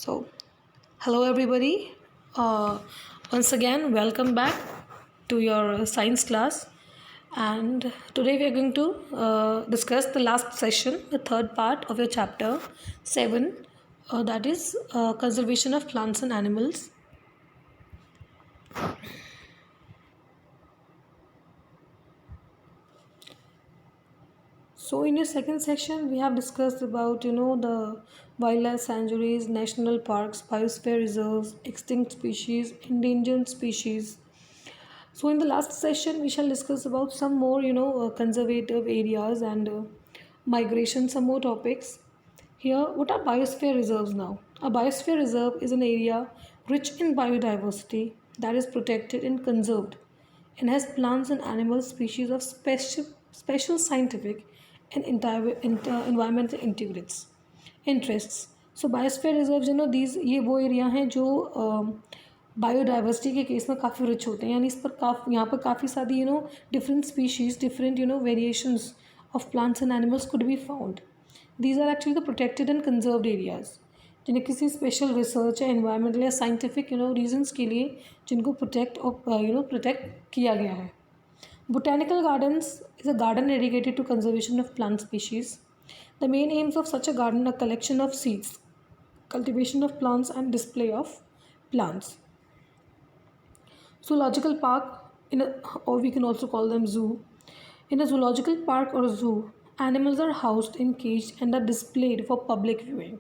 So, hello everybody. Uh, Once again, welcome back to your science class. And today we are going to discuss the last session, the third part of your chapter 7, that is conservation of plants and animals. So in your second section, we have discussed about the wildlife sanctuaries, national parks, biosphere reserves, extinct species, endangered species. So in the last session, we shall discuss about some more conservative areas and migration, some more topics. Here, what are biosphere reserves now? A biosphere reserve is an area rich in biodiversity that is protected and conserved and has plants and animal species of special scientific and environmental interests. So biosphere reserves these ये वो area हैं जो biodiversity के case में काफ़ी rich होते हैं, यानी इस पर यहाँ पर काफ़ी सारी different species, different variations of plants and animals could be found. These are actually the protected and conserved areas जिन्हें किसी स्पेशल रिसर्च या इन्वायरमेंटल या साइंटिफिक रीजंस के लिए जिनको प्रोटेक्ट और प्रोटेक्ट किया गया है. Botanical gardens is a garden dedicated to conservation of plant species. The main aims of such a garden are collection of seeds, cultivation of plants and display of plants. Zoological park, or we can also call them zoo. In a zoological park or zoo, animals are housed in cages and are displayed for public viewing.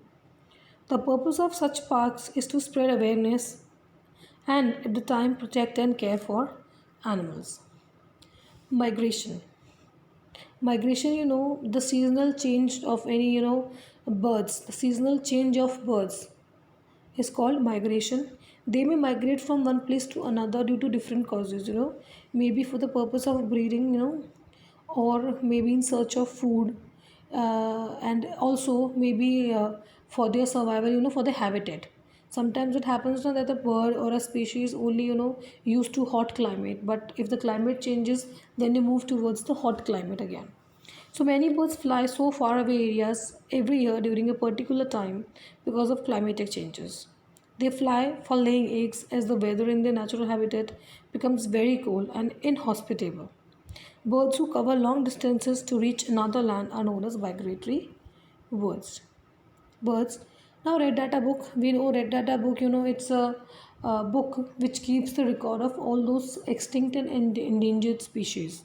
The purpose of such parks is to spread awareness and at the time protect and care for animals. Migration, the seasonal change of any birds, the seasonal change of birds is called migration. They may migrate from one place to another due to different causes, maybe for the purpose of breeding, or maybe in search of food, and also maybe for their survival, for the habitat. Sometimes it happens that a bird or a species only used to hot climate, but if the climate changes, then they move towards the hot climate again. So many birds fly so far away areas every year during a particular time because of climatic changes. They fly for laying eggs as the weather in their natural habitat becomes very cold and inhospitable. Birds who cover long distances to reach another land are known as migratory birds. Now, Red Data Book, we know Red Data Book, it's a book which keeps the record of all those extinct and endangered species.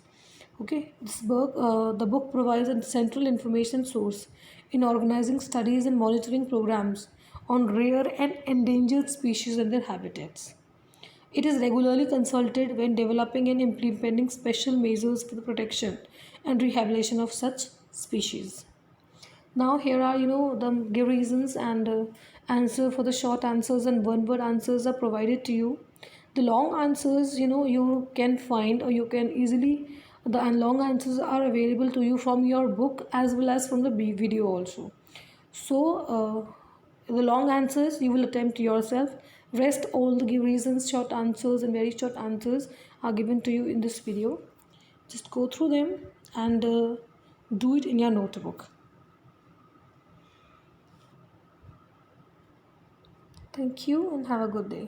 Okay, the book provides a central information source in organizing studies and monitoring programs on rare and endangered species and their habitats. It is regularly consulted when developing and implementing special measures for the protection and rehabilitation of such species. Now here are the give reasons and answer for the short answers and one word answers are provided to you. The long answers you can find or you can easily the long answers are available to you from your book as well as from the video also. So the long answers you will attempt yourself. Rest all the give reasons, short answers and very short answers are given to you in this video. Just go through them and do it in your notebook. Thank you and have a good day.